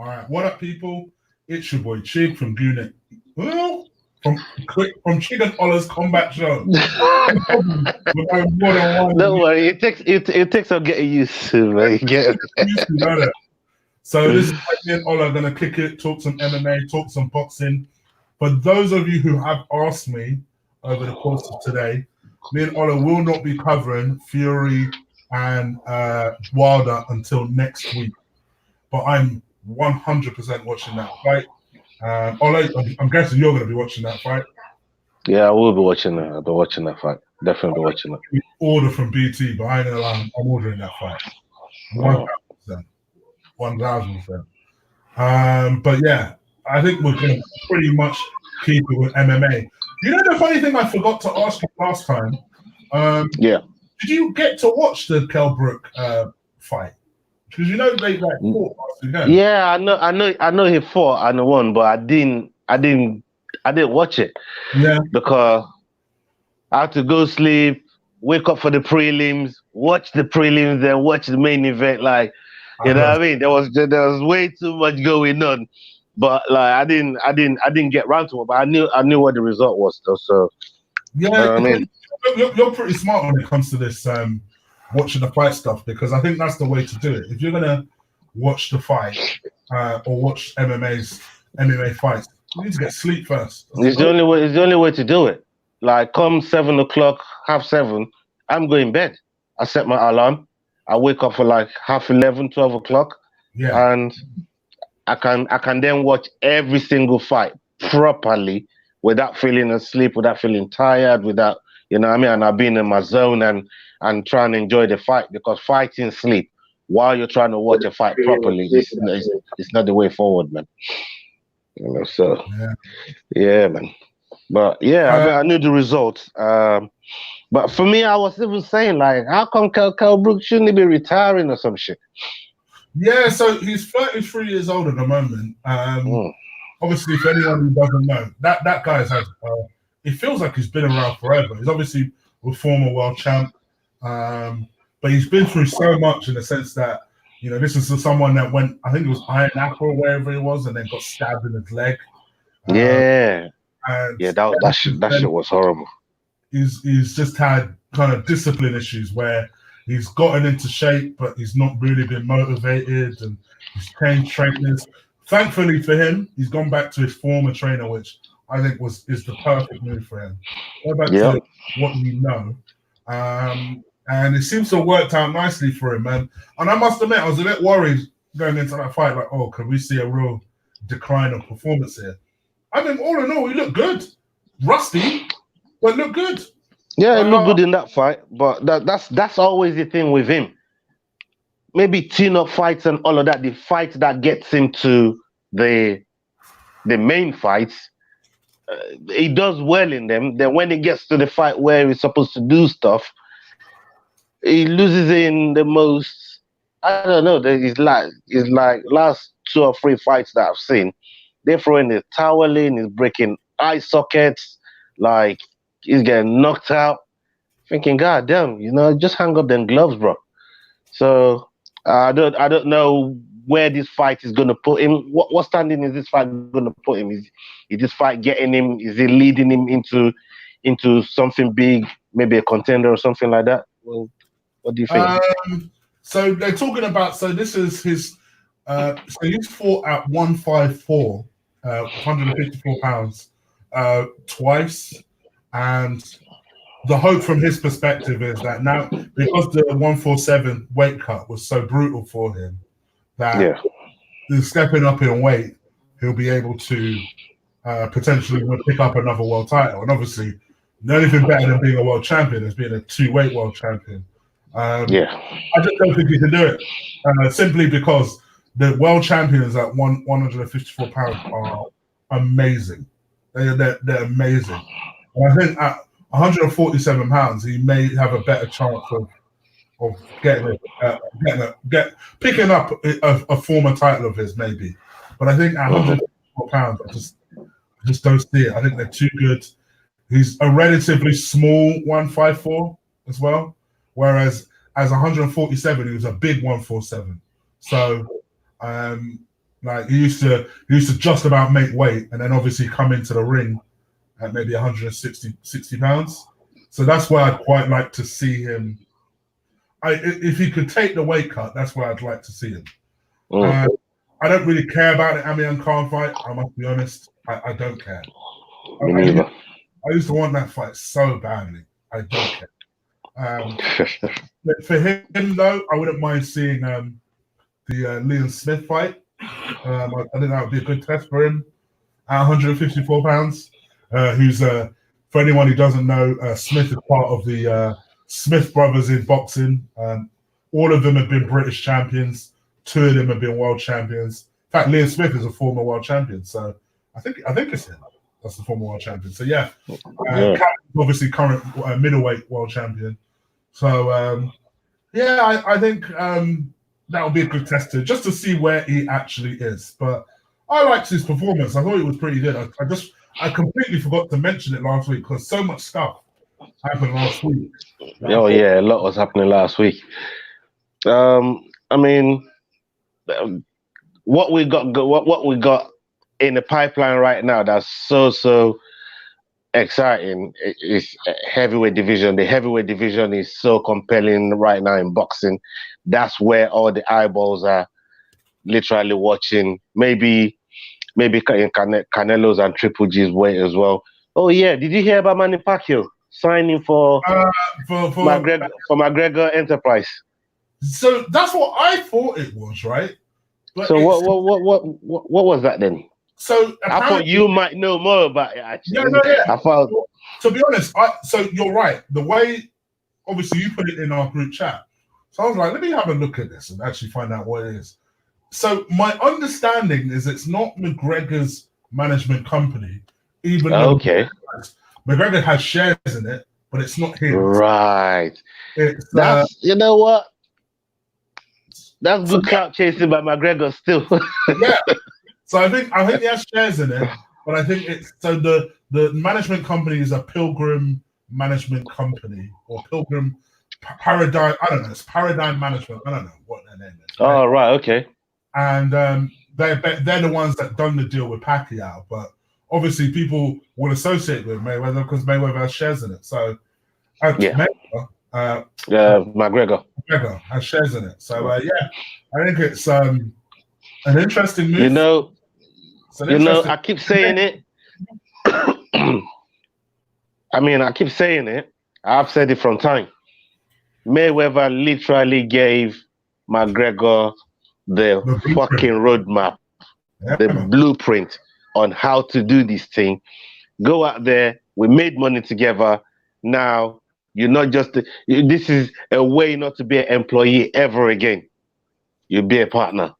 All right, what up, people? It's your boy Chig from Gunit. Well, from Chig and Ola's Kombat show. We're going more than one. Don't worry, it takes some getting used to, man. You get You know that. So this is me and Ola going to kick it, talk some MMA, talk some boxing. For those of you who have asked me over the course of today, me and Ola will not be covering Fury and Wilder until next week. But I'm 100% watching that fight. Ola, I'm guessing you're going to be watching that fight. Yeah, I will be watching that. I'll be watching that fight. Definitely be watching it. Order from BT, but I know I'm ordering that fight. 1,000%. 1,000%. But yeah, I think we're going to pretty much keep it with MMA. You know the funny thing I forgot to ask you last time? Yeah. Did you get to watch the Kell Brook fight? Because you know they like fought last weekend. Yeah, I know he fought and won, but I didn't watch it. Yeah. Because I had to go sleep, wake up for the prelims, watch the prelims, then watch the main event. Like, you know what I mean? There was way too much going on, but like I didn't get round to it. But I knew what the result was though. So yeah, I mean, you're pretty smart when it comes to this watching the fight stuff, because I think that's the way to do it. If you're gonna watch the fight or watch MMA fights, you need to get sleep first. It's the only way. It's the only way to do it. Like, come 7 o'clock, 7:30, I'm going to bed. I set my alarm. I wake up for like 11:30, 12 o'clock. Yeah. And I can then watch every single fight properly without feeling asleep, without feeling tired, without, you know what I mean? And I've been in my zone and trying to enjoy the fight, because fighting sleep while you're trying to watch a fight properly is not the way forward, man. You know, so yeah, man. But yeah, I knew the results. But for me, I was even saying, like, how come Kell Brook shouldn't be retiring or some shit? Yeah, so he's 33 years old at the moment. Obviously, for anyone who doesn't know, that guy's had. It feels like he's been around forever. He's obviously a former world champ, but he's been through so much in the sense that, you know, this is someone that went, I think it was Iron Apple or wherever he was, and then got stabbed in his leg. Yeah, that shit was horrible. He's just had kind of discipline issues where he's gotten into shape, but he's not really been motivated, and he's changed trainers. Thankfully for him, he's gone back to his former trainer, which I think is the perfect move for him. Go back to what you know. And it seems to have worked out nicely for him, man. And I must admit, I was a bit worried going into that fight, like, oh, can we see a real decline of performance here? I think all in all, he looked good. Rusty, but looked good. Yeah, he looked good in that fight, but that's always the thing with him. Maybe tune-up fights and all of that, the fight that gets him to the main fights, he does well in them. Then when he gets to the fight where he's supposed to do stuff, he loses in the most, I don't know, it's like last 2 or 3 fights that I've seen, they're throwing the towel in, he's breaking eye sockets, like he's getting knocked out. Thinking, God damn, you know, just hang up them gloves, bro. So I don't know where this fight is gonna put him. What standing is this fight gonna put him? Is this fight getting him? Is it leading him into something big, maybe a contender or something like that? Well, what do you think? So they're talking about. So this is his. So he's fought at 154, 154 pounds, twice, and the hope from his perspective is that now, because the 147 weight cut was so brutal for him, that stepping up in weight, he'll be able to potentially pick up another world title. And obviously, the only thing better than being a world champion is being a 2-weight world champion. I just don't think he can do it, simply because the world champions at 154 pounds are amazing. They're amazing. And I think at 147 pounds, he may have a better chance of picking up a former title of his, maybe. But I think at 154 pounds, I just don't see it. I think they're too good. He's a relatively small 154 as well, whereas as 147, he was a big 147. So Like he used to just about make weight, and then obviously come into the ring at maybe 160 pounds. So that's where I'd quite like to see him. If he could take the weight cut, that's where I'd like to see him. I don't really care about the Amir Khan fight. I must be honest. I don't care. Me neither. I used to want that fight so badly. I don't care. But for him, though, I wouldn't mind seeing the Liam Smith fight. I think that would be a good test for him at 154 pounds. Who's for anyone who doesn't know, Smith is part of the Smith brothers in boxing. All of them have been British champions. 2 of them have been world champions. In fact, Liam Smith is a former world champion. So I think it's him. That's the former world champion. So yeah, obviously current middleweight world champion. So I think that will be a good test just to see where he actually is. But I liked his performance. I thought it was pretty good. I completely forgot to mention it last week because so much stuff happened last week. Oh yeah, a lot was happening last week. I mean, what we got in the pipeline right now that's so exciting is heavyweight division. The heavyweight division is so compelling right now in boxing. That's where all the eyeballs are literally watching. Maybe in Canelo's and Triple G's weight as well. Oh yeah, did you hear about Manny Pacquiao signing for McGregor Enterprise? So that's what I thought it was, right? But so what was that then? So I thought you might know more about it. Actually, yeah. I thought, to be honest, so you're right. The way, obviously, you put it in our group chat. So I was like, let me have a look at this and actually find out what it is. So my understanding is it's not McGregor's management company, even though McGregor has shares in it, but it's not him. Right. That's you know what? That's good clout chasing by McGregor still. Yeah. So I think he has shares in it, but I think it's so the management company is a Pilgrim management company or Pilgrim Paradigm. I don't know. It's Paradigm Management. I don't know what their name is. Right? Oh right, okay. And they're the ones that done the deal with Pacquiao, but obviously people will associate with Mayweather because Mayweather has shares in it. So McGregor has shares in it. So I think it's an interesting move. I keep saying it. I keep saying it. I've said it from time. Mayweather literally gave McGregor the fucking roadmap, the blueprint on how to do this thing. Go out there. We made money together. Now you're not just. This is a way not to be an employee ever again. You be a partner.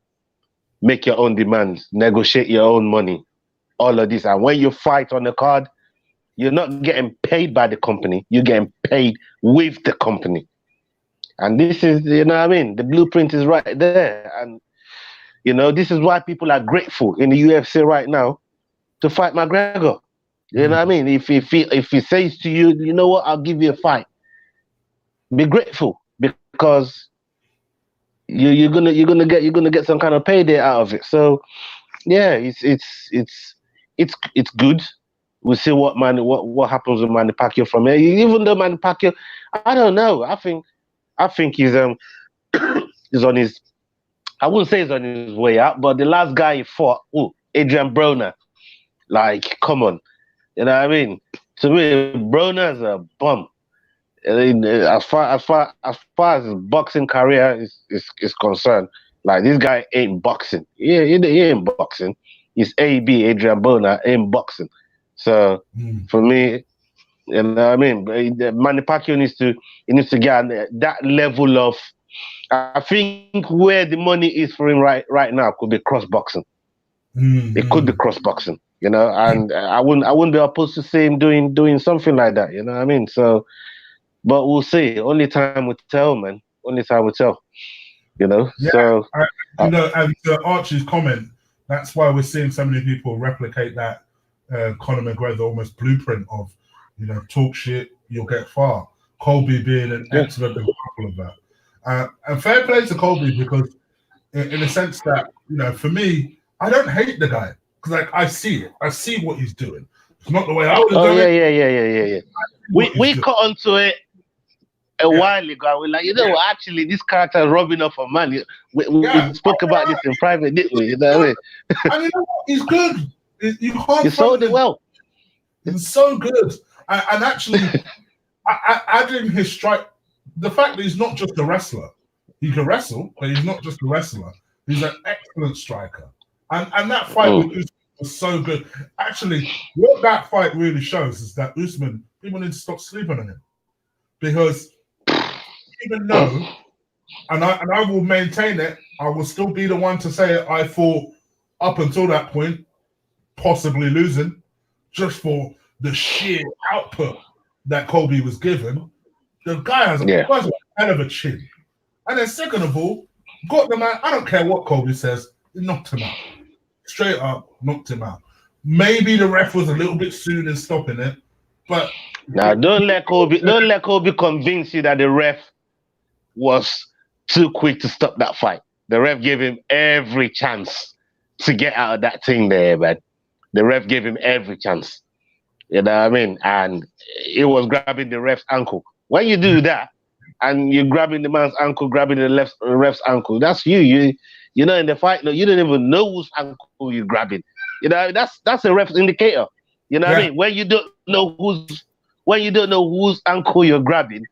Make your own demands, negotiate your own money, all of this. And when you fight on the card, you're not getting paid by the company, you're getting paid with the company. And this is, the blueprint is right there. And, this is why people are grateful in the UFC right now to fight McGregor. You know what I mean? If he says to you, you know what, I'll give you a fight, be grateful because you're gonna get some kind of payday out of it. So yeah, it's good. We'll see what happens with Manny Pacquiao from here. Even though Manny Pacquiao, I don't know. I think he's he's on his. I wouldn't say he's on his way out, but the last guy he fought, Adrian Broner. Like, come on, you know what I mean? To me, Broner's a bum. As far as his boxing career is concerned, like this guy ain't boxing. He ain't boxing. He's Adrian Broner ain't boxing. So for me, you know what I mean. Manny Pacquiao needs to get that level of. I think where the money is for him right now could be cross boxing. It could be cross boxing, and I wouldn't be opposed to see him doing something like that. You know what I mean? So. But we'll see. Only time will tell, man. Only time will tell. Yeah, so and to Archie's comment, that's why we're seeing so many people replicate that Conor McGregor almost blueprint of, talk shit, you'll get far. Colby being an excellent example of that. And fair play to Colby because, in a sense that, for me, I don't hate the guy because like I see it. I see what he's doing. It's not the way I would have done yeah, it. yeah. We caught onto it a while ago. We're like, you know what? Actually, this character is rubbing off a man. We spoke about this in private, didn't we? You know what I mean? And you know what? He's good. You can't. He sold it well. He's so good. And actually, adding his strike, the fact that he's not just a wrestler, he can wrestle, but he's not just a wrestler. He's an excellent striker. And that fight with Usman was so good. Actually, what that fight really shows is that Usman, people need to stop sleeping on him. Because even though, and I will maintain it, I will still be the one to say it, I thought up until that point, possibly losing, just for the sheer output that Colby was given. The guy has a hell of a chin. And then second of all, got the man, I don't care what Colby says, he knocked him out. Straight up, knocked him out. Maybe the ref was a little bit soon in stopping it, but now don't let Colby convince you that the ref was too quick to stop that fight. The ref gave him every chance to get out of that thing there, man. The ref gave him every chance. You know what I mean? And he was grabbing the ref's ankle. When you do that, and you're grabbing the man's ankle, grabbing the ref's ankle, that's you. You know, in the fight, you don't even know whose ankle you're grabbing. You know, that's a ref's indicator. You know what I mean? When you don't know whose ankle you're grabbing,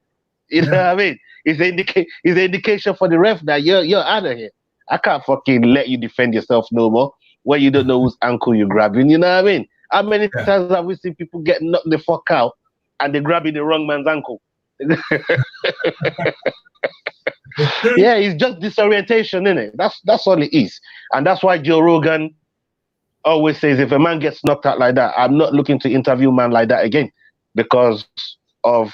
you know what I mean? It's an indication for the ref that you're out of here. I can't fucking let you defend yourself no more when you don't know whose ankle you're grabbing. You know what I mean? How many times have we seen people get knocked the fuck out and they're grabbing the wrong man's ankle? Yeah, it's just disorientation, innit? That's all it is. And that's why Joe Rogan always says, if a man gets knocked out like that, I'm not looking to interview a man like that again, because of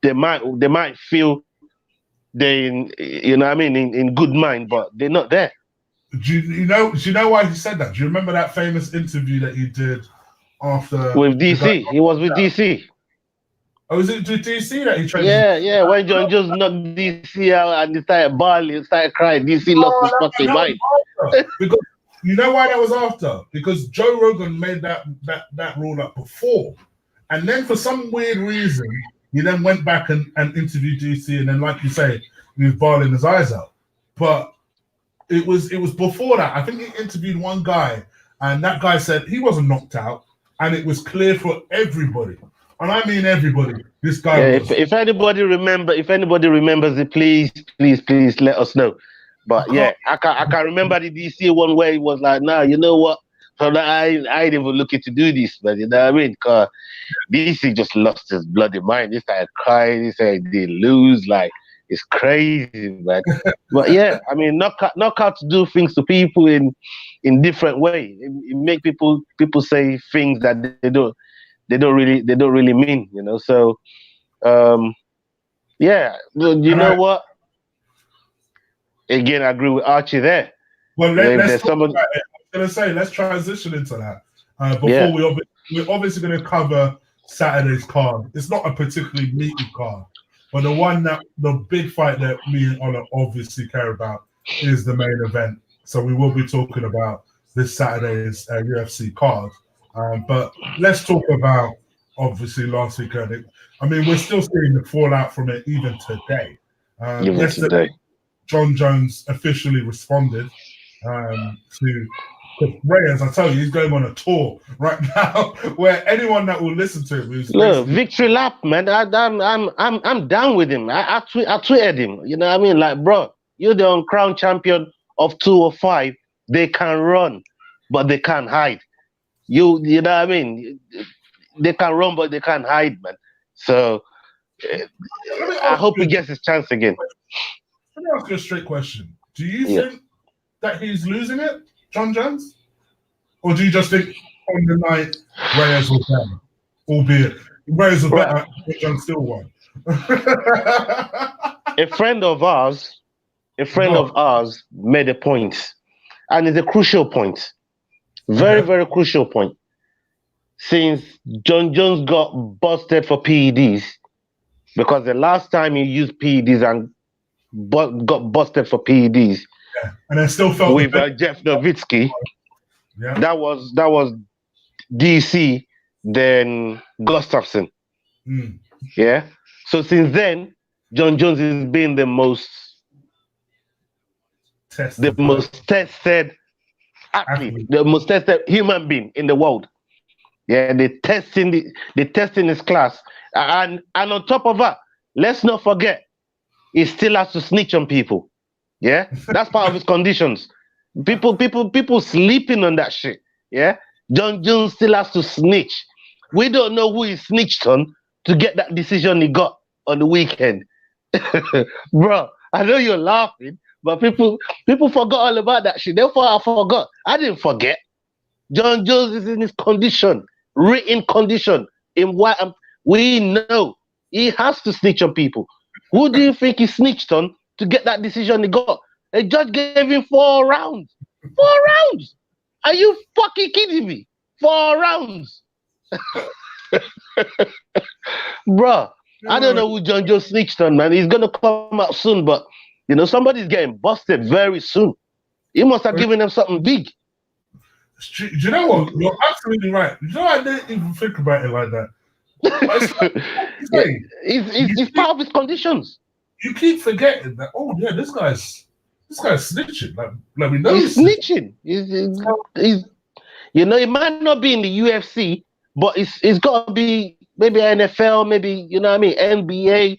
they might feel they you know what I mean, in good mind, but they're not there. Do you know why he said that? Do you remember that famous interview that he did after with DC? He was with DC. Oh, was it with DC that he trained? Yeah. When John just knocked DC out and he started bawling, started crying, DC lost his fucking mind. Because you know why that was after? Because Joe Rogan made that rule up before, and then for some weird reason, he then went back and interviewed DC, and then, like you say, he was bawling his eyes out. But it was before that. I think he interviewed one guy, and that guy said he wasn't knocked out, and it was clear for everybody, and I mean everybody. This guy. Yeah, if anybody remembers it, please let us know. But I can't remember the DC one where he was like, nah, you know what? So I ain't even looking to do this, but you know what I mean? Because DC just lost his bloody mind. He started crying. He said they lose. Like, it's crazy, man. But yeah, I mean, knockout to do things to people in different way. It make people say things that they don't really mean, you know. So yeah, you know what? Again, I agree with Archie there. Well, let's talk about it. I was going to say, let's transition into that. We're obviously going to cover Saturday's card. It's not a particularly meaty card, but the big fight that me and Ola obviously care about is the main event. So we will be talking about this Saturday's UFC card. But let's talk about, obviously, last weekend. I mean, we're still seeing the fallout from it even today. Yesterday, John Jones officially responded to Reyes. I tell you, he's going on a tour right now where anyone that will listen to him is victory lap, man. I'm down with him. I tweeted him. You know what I mean? Like, bro, you're the uncrowned champion of 205. They can run, but they can't hide. You know what I mean? They can run, but they can't hide, man. So I hope he gets his chance again. Let me ask you a straight question. Do you think that he's losing it, John Jones? Or do you just think on the night Reyes was better? Albeit Reyes was better, but Jones still won. A friend of ours made a point, and it's a crucial point. Very, very crucial point. Since John Jones got busted for PEDs, because the last time he used PEDs and got busted for PEDs And I still felt with Jeff Nowitzki. Yeah. That was DC, then Gustafsson. Yeah. So since then, John Jones has been the most tested athlete, the most tested human being in the world. Yeah, they testing his class, and on top of that, let's not forget, he still has to snitch on people. Yeah, that's part of his conditions. People sleeping on that shit. Yeah, John Jones still has to snitch. We don't know who he snitched on to get that decision he got on the weekend. Bro, I know you're laughing, but people forgot all about that shit. Therefore, I forgot. I didn't forget. John Jones is in his condition, written condition. In what we know, he has to snitch on people. Who do you think he snitched on to get that decision he got? The judge gave him 4 rounds. 4 rounds. Are you fucking kidding me? 4 rounds. Bruh, I don't know who John Jones snitched on, man. He's gonna come out soon, but somebody's getting busted very soon. He must have given them something big. Do you know what? You're absolutely right. You know, I didn't even think about it like that. It's part of his conditions. You keep forgetting that. Oh yeah, this guy's snitching. Like we know he's snitching. He's it might not be in the UFC, but it's got to be maybe NFL, maybe NBA.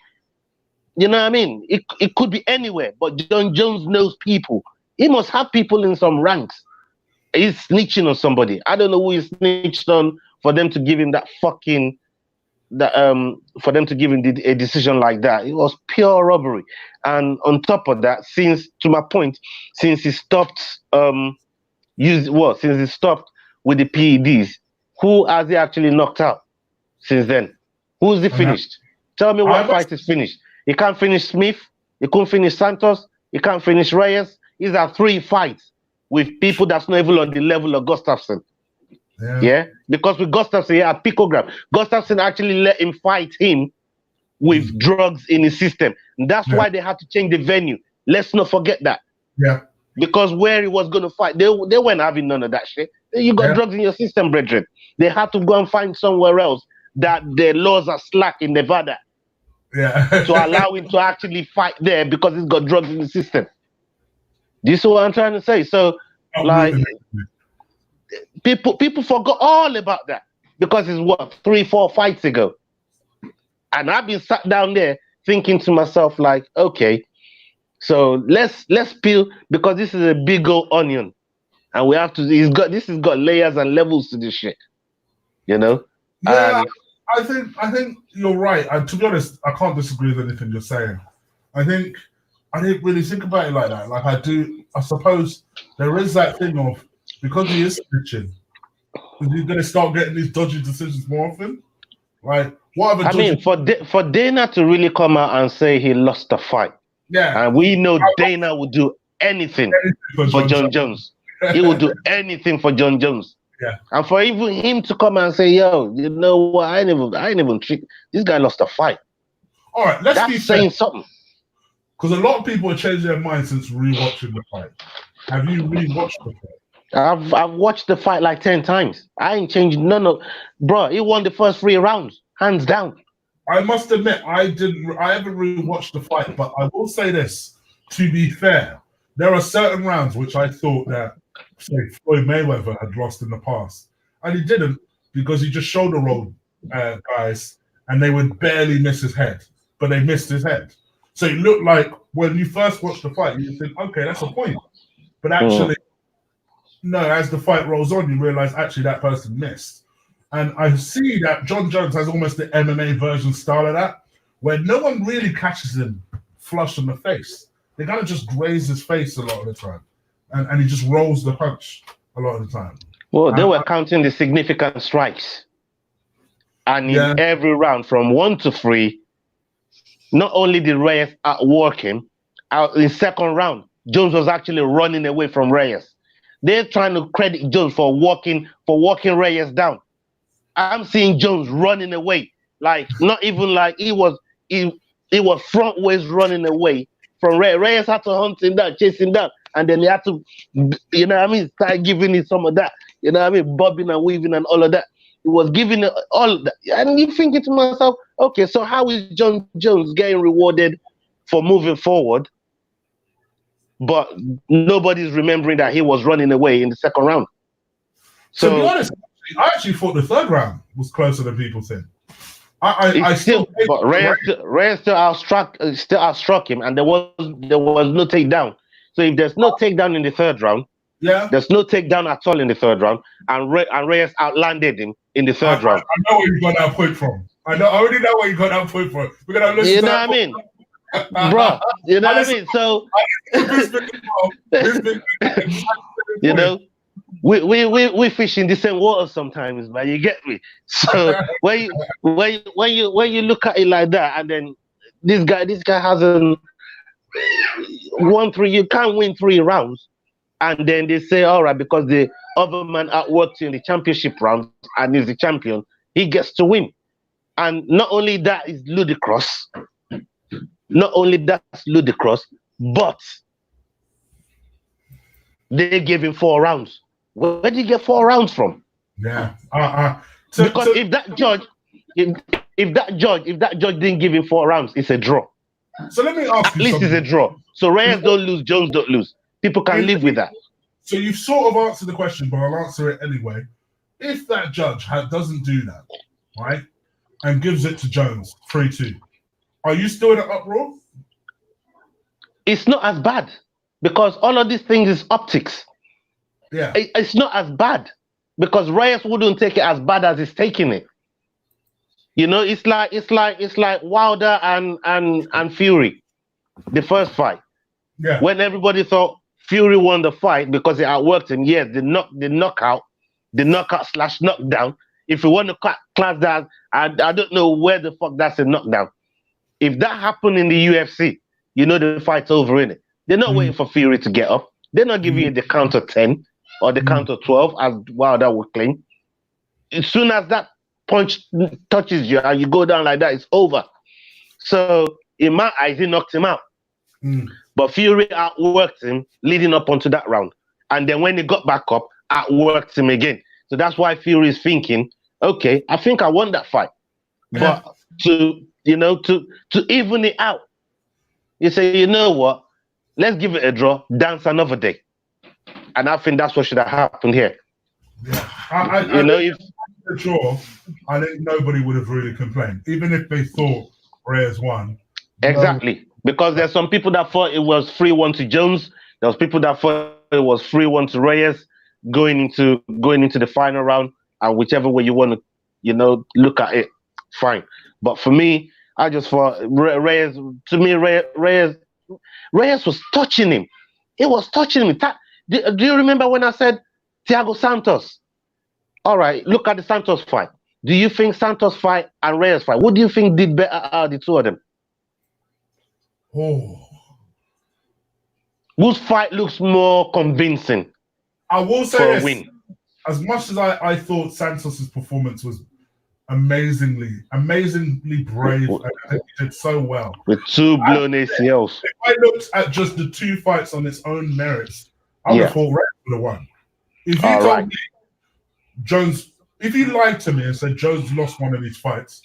You know what I mean? It could be anywhere. But John Jones knows people. He must have people in some ranks. He's snitching on somebody. I don't know who he snitched on for them to give him that fucking for them to give him a decision like that. It was pure robbery. And on top of that, since he stopped since he stopped with the PEDs, who has he actually knocked out since then? Who's he finished? Tell me what fight is finished. He can't finish Smith, he couldn't finish Santos, he can't finish Reyes. These are 3 fights with people that's not even on the level of Gustafsson. Yeah? Because with Gustafsson, he had picogram. Gustafsson actually let him fight him with drugs in his system. And that's why they had to change the venue. Let's not forget that. Yeah. Because where he was going to fight, they weren't having none of that shit. You got drugs in your system, brethren. They had to go and find somewhere else that the laws are slack in Nevada. Yeah. To allow him to actually fight there because he's got drugs in the system. Do you see what I'm trying to say? So, people forgot all about that because it's 3-4 fights ago. And I've been sat down there thinking to myself, like, okay, so let's peel, because this is a big old onion. And we have to, this has got layers and levels to this shit. Yeah, I think you're right. And to be honest, I can't disagree with anything you're saying. I didn't really think about it like that. Like I do, I suppose there is that thing of, because he is snitching, is he going to start getting these dodgy decisions more often? Like, what other? I mean, for Dana to really come out and say he lost the fight, and we know Dana would do anything for John Jones. He would do anything for John Jones. Yeah. And for even him to come and say, "Yo, you know what? I ain't even trick. This guy lost a fight." All right, that's be saying something. Because a lot of people have changed their mind since rewatching the fight. Have you rewatched the fight? I've watched the fight like 10 times. I ain't changed none of. Bro, he won the first 3 rounds, hands down. I must admit, I haven't rewatched the fight, but I will say this: to be fair, there are certain rounds which I thought that, say, Floyd Mayweather had lost in the past, and he didn't, because he just shoulder rolled guys, and they would barely miss his head, but they missed his head. So it looked like when you first watched the fight, you think, okay, that's a point. But actually, no, as the fight rolls on, you realize actually that person missed. And I see that John Jones has almost the MMA version style of that, where no one really catches him flush in the face. They kind of just graze his face a lot of the time. And he just rolls the punch a lot of the time. Well, they were counting the significant strikes. And in every round, from 1 to 3, not only did Reyes outwork him, in second round, Jones was actually running away from Reyes. They're trying to credit Jones for walking Reyes down. I'm seeing Jones running away, like not even like he was front ways running away from Reyes. Reyes had to hunt him down, chase him down, and then he had to, you know what I mean, start giving it some of that, you know what I mean, bobbing and weaving and all of that. He was giving it all of that. And you thinking to myself, okay, so how is John Jones getting rewarded for moving forward, but nobody's remembering that he was running away in the second round? So, to be honest, I actually thought the third round was closer than people think. I still, but Reyes still outstruck him, and there was no takedown. So if there's no takedown in the third round, there's no takedown at all in the third round, and Reyes outlanded him in the third round. I know where you got that point from. I already know where you got that point from. We're gonna listen. You know what I mean, bro? You know what I mean? So, you know. We fish in the same water sometimes, man. You get me? So when you look at it like that, and then this guy hasn't won 3. You can't win 3 rounds, and then they say, all right, because the other man outworked you in the championship round and is the champion, he gets to win. And not only that is ludicrous. Not only that's ludicrous, but they gave him 4 rounds. Where did you get 4 rounds from? Yeah. Because if that judge didn't give him 4 rounds, it's a draw. So let me ask At least it's a draw. So Reyes don't lose, Jones don't lose. People can live with that. So you've sort of answered the question, but I'll answer it anyway. If that judge doesn't do that, right, and gives it to Jones 3-2, are you still in an uproar? It's not as bad because all of these things is optics. Yeah, it's not as bad because Reyes wouldn't take it as bad as he's taking it. You know, it's like Wilder and Fury, the first fight. Yeah. When everybody thought Fury won the fight because he outworked him, yes, the knockout / knockdown. If you want to class that, I don't know where the fuck that's a knockdown. If that happened in the UFC, you know the fight's over, innit? They're not waiting for Fury to get up. They're not giving you the counter 10 or the counter 12, as Wilder would claim. As soon as that punch touches you and you go down like that, it's over. So in my eyes, he knocked him out. But Fury outworked him leading up onto that round. And then when he got back up, outworked him again. So that's why Fury is thinking, okay, I think I won that fight. But to even it out, you say, you know what? Let's give it a draw, dance another day. And I think that's what should have happened here. Yeah. If a draw, I think nobody would have really complained, even if they thought Reyes won. Exactly. Because there's some people that thought it was 3-1 to Jones. There was people that thought it was 3-1 to Reyes going into the final round. And whichever way you want to, look at it, fine. But for me, I just thought Reyes was touching him. It was touching him. Do you remember when I said Thiago Santos? All right, look at the Santos fight. Do you think Santos fight and Reyes fight, what do you think did better out of the two of them? Oh. Whose fight looks more convincing? I will say for this. A win? As much as I thought Santos's performance was amazingly brave, and I think he did so well. With 2 blown ACLs. If I looked at just the 2 fights on its own merits, I would have thought Reyes would have won. If you told me Jones, if you lied to me and said Jones lost one of these fights,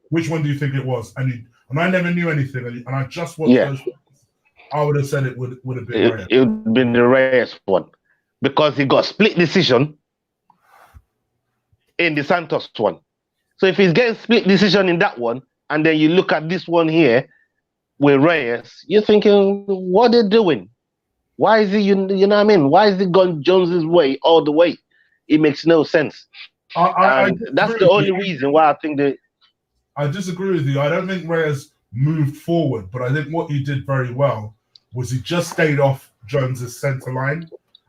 which one do you think it was? And I never knew anything, and I just watched those fights, I would have said it would have been Reyes. It would have been the Reyes one. Because he got split decision in the Santos one. So if he's getting split decision in that one, and then you look at this one here with Reyes, you're thinking, what are they doing? Why is he, you know what I mean? Why is he gone Jones's way all the way? It makes no sense. That's the only reason why I think that. I disagree with you. I don't think Reyes moved forward, but I think what he did very well was he just stayed off Jones's center line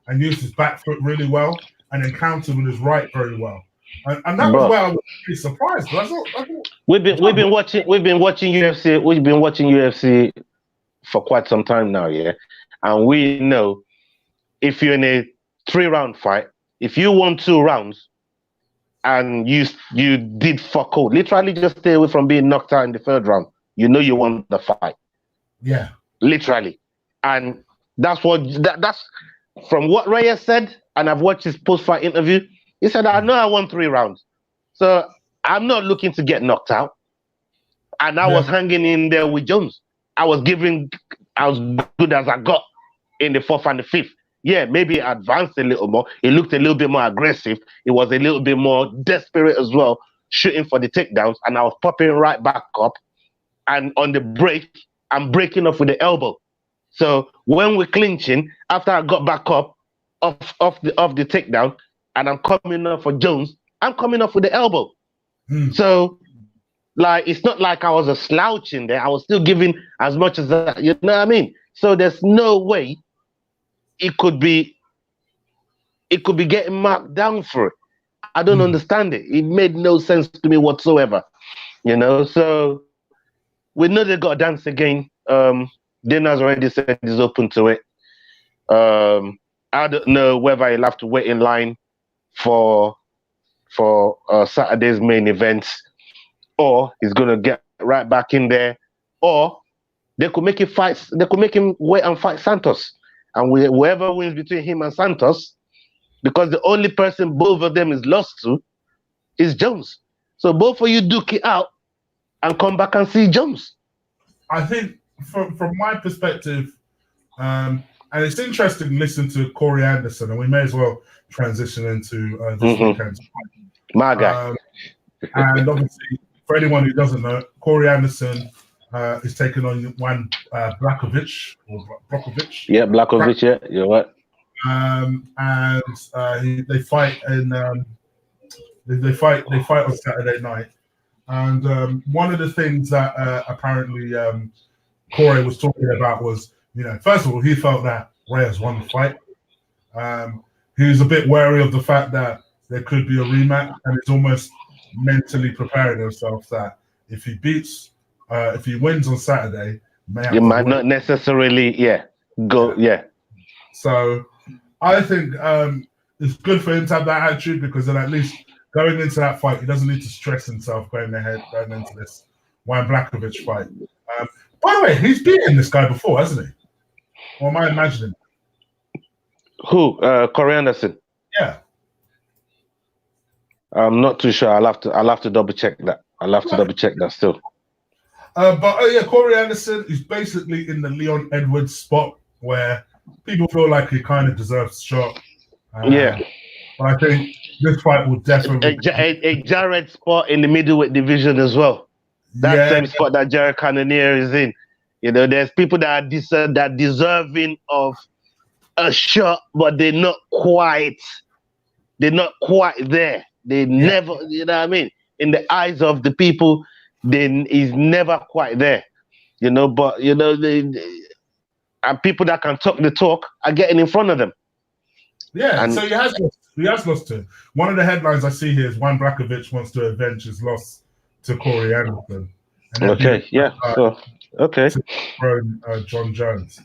and used his back foot really well and then countered with his right very well. And that was where I was really surprised. I thought, we've been watching UFC. We've been watching UFC for quite some time now, yeah. And we know if you're in a 3-round fight, if you won 2 rounds and you did fuck all, literally just stay away from being knocked out in the 3rd round, you know you won the fight. Yeah. Literally. And That's that's from what Reyes said, and I've watched his post-fight interview. He said, "I know I won 3 rounds, so I'm not looking to get knocked out." And I was hanging in there with Jones. I was as good as I got in the 4th and the 5th. Yeah, maybe it advanced a little more. It looked a little bit more aggressive. It was a little bit more desperate as well, shooting for the takedowns. And I was popping right back up. And on the break, I'm breaking off with the elbow. So when we're clinching, after I got back up off the takedown, and I'm coming up for Jones, I'm coming up with the elbow. So, like, it's not like I was a slouch in there. I was still giving as much as that. You know what I mean? So there's no way it could be getting marked down for it. I don't understand it. It made no sense to me whatsoever. You know, so we know they got to dance again. Dana's already said he's open to it. I don't know whether he'll have to wait in line for Saturday's main events, or he's gonna get right back in there, or they could make him wait and fight Santos, and whoever wins between him and Santos, because the only person both of them is lost to is Jones. So both of you duke it out and come back and see Jones. I think from my perspective, and it's interesting listening to Corey Anderson, and we may as well transition into this weekend's fight. My guy. And obviously, for anyone who doesn't know, Corey Anderson is taking on Juan Blachowicz. Yeah, Blachowicz. Yeah, you're right. And they fight in they fight on Saturday night. And one of the things that apparently Corey was talking about was, you know, first of all, he felt that Reyes won the fight. He was a bit wary of the fact that there could be a rematch, and he's almost mentally preparing himself that if he wins on Saturday, you might not necessarily, go. So I think it's good for him to have that attitude, because then at least going into that fight, he doesn't need to stress himself going into this Juan Blachowicz fight. By the way, he's beaten this guy before, hasn't he? Or am I imagining? Who? Corey Anderson? Yeah. I'm not too sure. I'll have to double check that. I'll have to double check that still. But Corey Anderson is basically in the Leon Edwards spot where people feel like he kind of deserves a shot. But I think this fight will definitely a Jared spot in the middleweight division as well. That same spot that Jared Cannonier is in. You know, there's people that are deserving of a shot, but they're not quite there. They never, you know what I mean? In the eyes of the people, then he's never quite there. You know, but you know, and people that can talk the talk are getting in front of them. Yeah, and so he has lost to. One of the headlines I see here is Juan Blachowicz wants to avenge his loss to Corey Anderson. Okay, John Jones.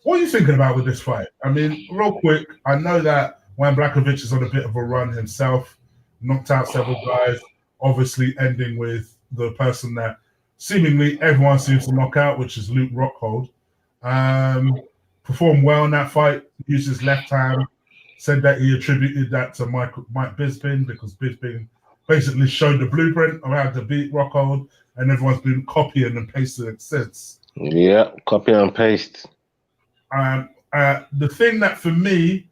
What are you thinking about with this fight? I mean, real quick, I know that Juan Blachowicz is on a bit of a run himself, knocked out several guys, obviously ending with the person that seemingly everyone seems to knock out, which is Luke Rockhold. Performed well in that fight, used his left hand, said that he attributed that to Mike Bisping, because Bisping basically showed the blueprint of how to beat Rockhold, and everyone's been copying and pasting it since. Yeah, copy and paste. The thing that for me,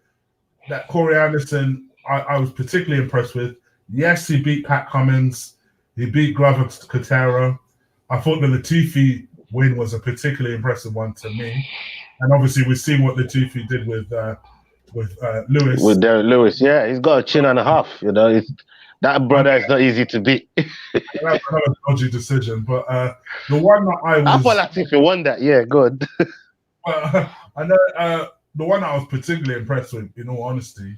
that Corey Anderson, I was particularly impressed with, yes, he beat Pat Cummins, he beat Glover Cotero. I thought the Latifi win was a particularly impressive one to me. And obviously, we've seen what Latifi did with Lewis. With Derek Lewis, yeah, he's got a chin and a half. You know, that brother is not easy to beat. That was a dodgy decision, but the one that I thought Latifi won that. Yeah, good. I know the one I was particularly impressed with, in all honesty,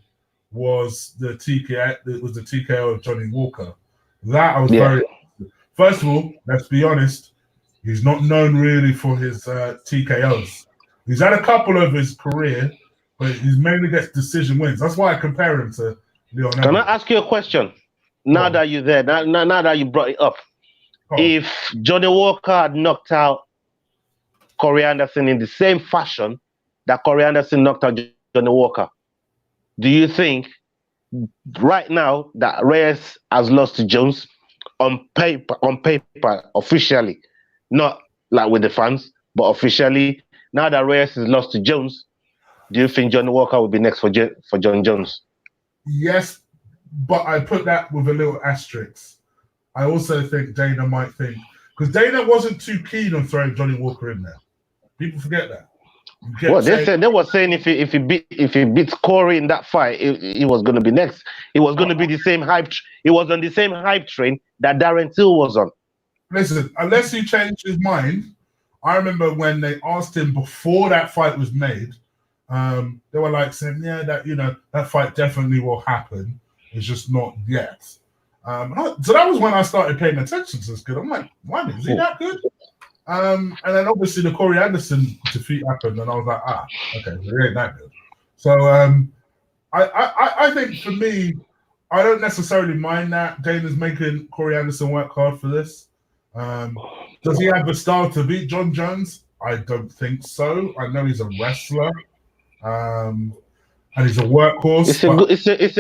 was the TKO. It was the TKO of Johnny Walker. That I was very. First of all, let's be honest. He's not known really for his TKOs. He's had a couple of his career, but he's mainly gets decision wins. That's why I compare him to Leon Edwards. Can I ask you a question? Now that you're there, now that you brought it up, if Johnny Walker had knocked out Corey Anderson in the same fashion that Corey Anderson knocked out Johnny Walker. Do you think right now that Reyes has lost to Jones on paper, officially, not like with the fans, but officially, now that Reyes has lost to Jones, do you think Johnny Walker will be next for John Jones? Yes, but I put that with a little asterisk. I also think Dana might think, because Dana wasn't too keen on throwing Johnny Walker in there. People forget that. Well, they were saying if he beats Corey in that fight, he was going to be next. He was going to be the same hype. He was on the same hype train that Darren Till was on. Listen, unless he changed his mind, I remember when they asked him before that fight was made, they were like saying, "Yeah, that fight definitely will happen. It's just not yet." So that was when I started paying attention to this kid. I'm like, "Man, is he that good?" And then obviously the Corey Anderson defeat happened, and I was like, okay, he ain't that good. So I think for me, I don't necessarily mind that Dana's making Corey Anderson work hard for this. Does he have the style to beat John Jones? I don't think so. I know he's a wrestler, and he's a workhorse. It's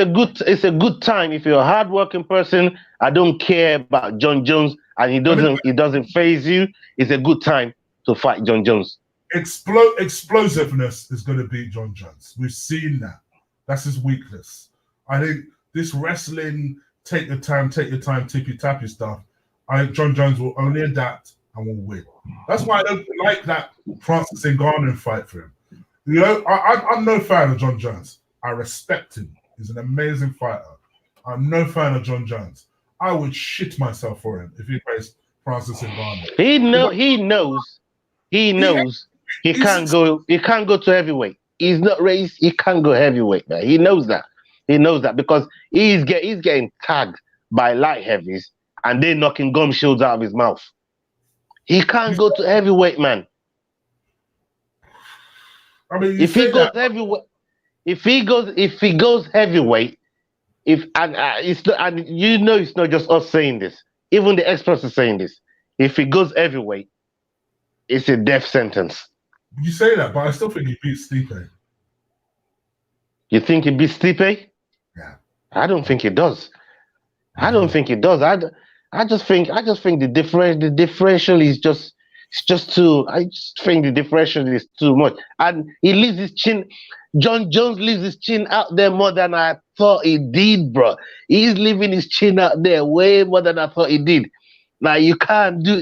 a good time if you're a hardworking person. I don't care about John Jones, and he doesn't faze you. It's a good time to fight John Jones. Explosiveness is going to beat John Jones. We've seen that. That's his weakness. I think this wrestling, take your time, tippy-tappy stuff, I think John Jones will only adapt and will win. That's why I don't like that Francis Ngannou fight for him. You know, I'm no fan of John Jones. I respect him. He's an amazing fighter. I'm no fan of John Jones. I would shit myself for him if he faced Francis Ngannou. He knows he can't go to heavyweight. He's not raised. He can't go heavyweight. Man. He knows that. He knows that because he's getting tagged by light heavies and they're knocking gum shields out of his mouth. He can't go to heavyweight, man. I mean, if he goes heavyweight, and you know it's not just us saying this. Even the experts are saying this. If he goes heavyweight, it's a death sentence. You say that, but I still think he beats Stipe. You think he beats Stipe? Yeah. I don't think he does. I don't think he does. I just think the differential is just too. I just think the differential is too much, and he leaves his chin. John Jones leaves his chin out there more than I thought he did, bro. He's leaving his chin out there way more than I thought he did. Like you can't do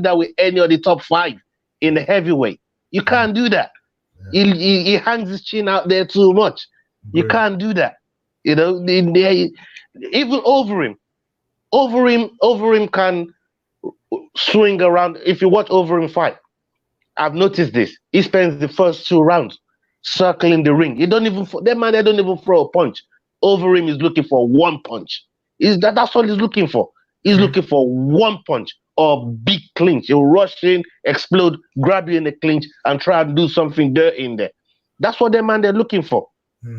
that with any of the top 5 in the heavyweight. You can't do that. Yeah. He hangs his chin out there too much. Great. You can't do that. You know, even Overeem can swing around. If you watch Overeem fight, I've noticed this. He spends the first 2 rounds circling the ring. They don't even throw a punch. Overeem is looking for 1 punch. That's what he's looking for. He's looking for 1 punch or big clinch. He'll rush in, explode, grab you in the clinch, and try and do something dirty in there. That's what they're looking for.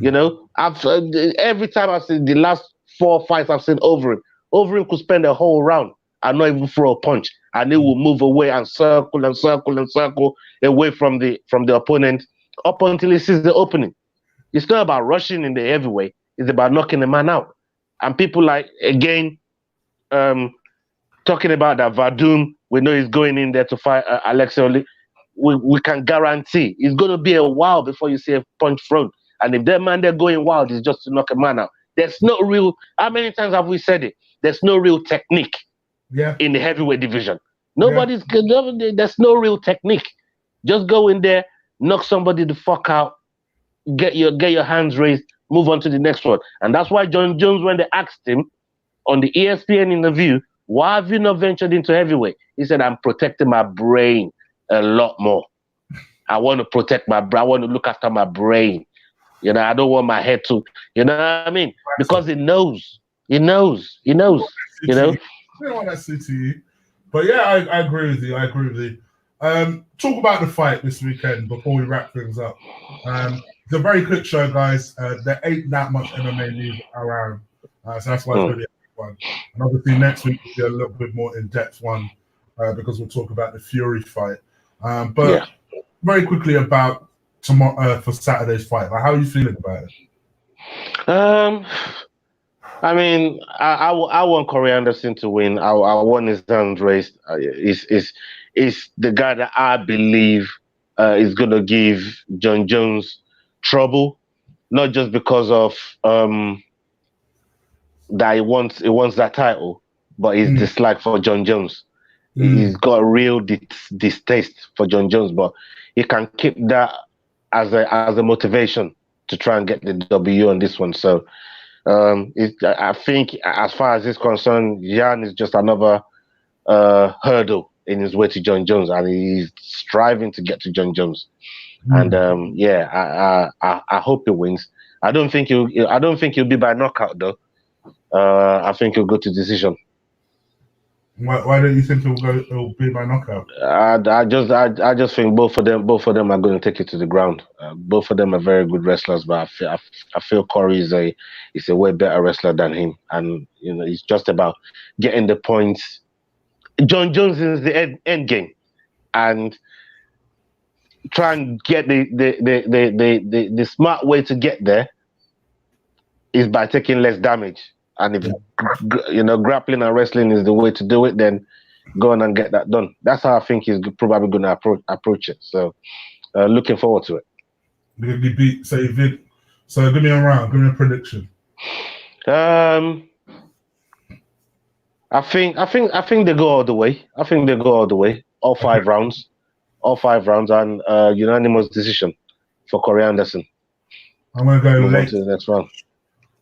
You know, every time I've seen the last 4 fights I've seen Overeem could spend a whole round and not even throw a punch, and they will move away and circle away from the opponent up until he sees the opening. It's not about rushing in the heavyweight; it's about knocking the man out. And people like again talking about that Verdum. We know he's going in there to fight Alexei Oli. We can guarantee it's going to be a while before you see a punch thrown. And if that man they're going wild, is just to knock a man out. There's no real. How many times have we said it? There's no real technique. In the heavyweight division. There's no real technique. Just go in there, knock somebody the fuck out, get your hands raised, move on to the next one. And that's why John Jones, when they asked him on the ESPN interview, why have you not ventured into heavyweight? He said, I'm protecting my brain a lot more. I want to protect my brain. I want to look after my brain. You know, I don't want my head to, you know what I mean? Because he knows. You know? I don't want that to you. But yeah, I agree with you. Talk about the fight this weekend before we wrap things up. It's a very quick show, guys. There ain't that much MMA news around. So that's why it's going to be a quick one. And obviously next week will be a little bit more in-depth one because we'll talk about the Fury fight. But very quickly about tomorrow for Saturday's fight. Like, how are you feeling about it? I mean, I want Corey Anderson to win. I want his hands raised. Is the guy that I believe is going to give John Jones trouble, not just because of that he wants that title, but his dislike for John Jones. He's got a real distaste for John Jones, but he can keep that as a motivation to try and get the W on this one. So I think, as far as he's concerned, Jan is just another hurdle in his way to John Jones, and he's striving to get to John Jones. And I hope he wins. I don't think he'll be by knockout though. I think he'll go to decision. Why don't you think it'll be by knockout? I just think both of them are going to take it to the ground. Both of them are very good wrestlers, but I feel Corey is a way better wrestler than him, and it's just about getting the points. John Jones is the end game, and try and get the smart way to get there is by taking less damage. And if grappling and wrestling is the way to do it, then go on and get that done. That's how I think he's probably going to approach it. So, looking forward to it. So give me a round. Give me a prediction. I think they go all the way. All five rounds, and unanimous decision for Corey Anderson. I'm gonna go move late on to the next round.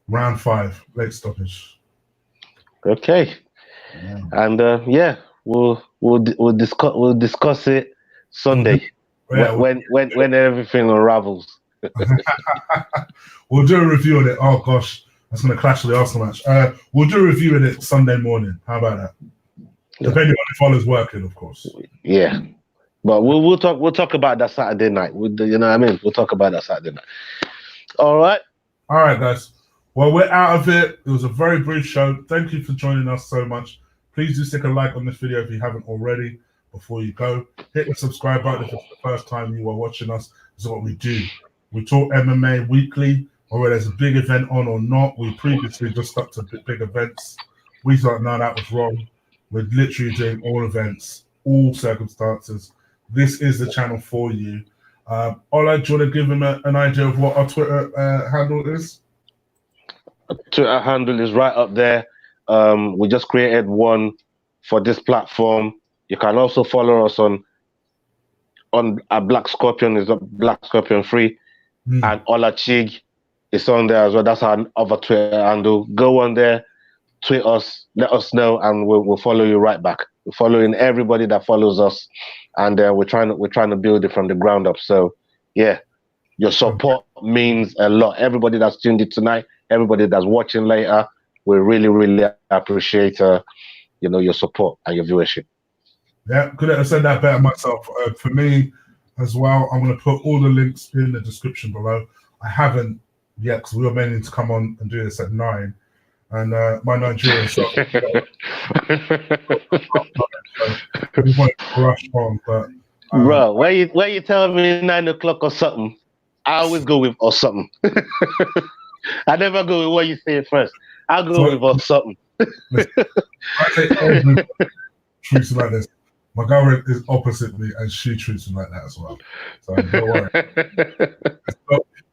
Round 5, late stoppage. Okay. Yeah. And we'll discuss it Sunday when everything unravels. We'll do a review on it. Oh gosh, that's going to clash with the Arsenal match. We'll do a review on it Sunday morning. How about that? Depending on if Ola's working, of course. Yeah, but we'll talk about that Saturday night. We'll talk about that Saturday night. All right, guys. Well, we're out of it. It was a very brief show. Thank you for joining us so much. Please do stick a like on this video if you haven't already before you go. Hit the subscribe button if it's the first time you are watching us. This is what we do. We talk MMA weekly, whether there's a big event on or not. We previously just stuck to big events. We thought, no, that was wrong. We're literally doing all events, all circumstances. This is the channel for you. Ola, do you want to give them an idea of what our Twitter handle is? Twitter handle is right up there. We just created one for this platform. You can also follow us on Black Scorpion is Black Scorpion 3, and Ola Chig is on there as well. That's our other Twitter handle. Go on there, tweet us, let us know, and we'll follow you right back. We're following everybody that follows us, and we're trying to build it from the ground up. So yeah, your support means a lot. Everybody that's tuned in tonight, everybody that's watching later, we really, really appreciate your support and your viewership. Yeah, couldn't have said that better myself. For me as well, I'm going to put all the links in the description below. I haven't yet because we were meaning to come on and do this at 9, and my Nigerian stuff. We wanted to rush on, but bro, where you telling me 9 o'clock or something? I always go with or something. I never go with what you say first. I'll go with or something. I say treats me like this. My girlfriend is opposite me, and she treats me like that as well. So don't worry.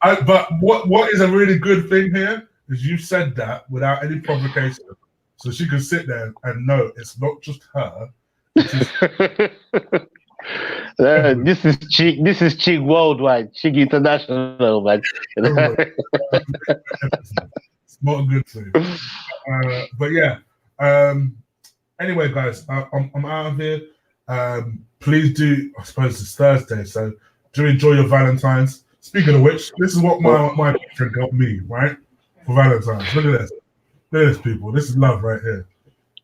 But what is a really good thing here is you said that without any provocation, so she can sit there and know it's not just her. This is Chig worldwide, Chig international, man. It's not a good thing. But yeah. Anyway, guys, I'm out of here. Please do. I suppose it's Thursday, so do enjoy your Valentine's. Speaking of which, this is what my boyfriend got me, right, for Valentine's. Look at this. Look at this, people. This is love right here.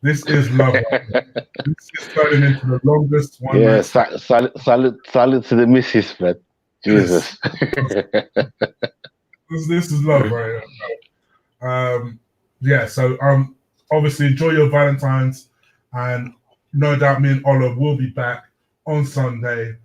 This is love. Right here. This is turning into the longest one. Yeah, salute to the missus, man. Jesus. This is love right here. Yeah, so obviously enjoy your Valentine's, and no doubt me and Ola will be back on Sunday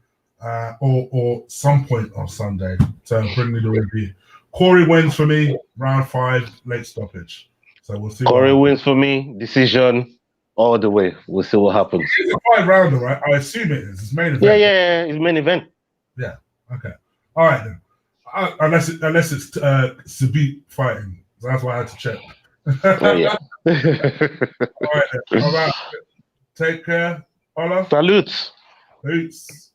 or some point on Sunday to bring me the review. Corey wins for me, round 5, late stoppage. So we'll see. Corey wins for me, decision all the way. We'll see what happens. It's a 5-rounder, right? I assume it is. It's main event. Yeah, it's main event. Yeah. Okay. All right then. Unless it's Sabit fighting, so that's why I had to check. Yeah. All right then. All right. Take care. Ola. Salutes. Peace.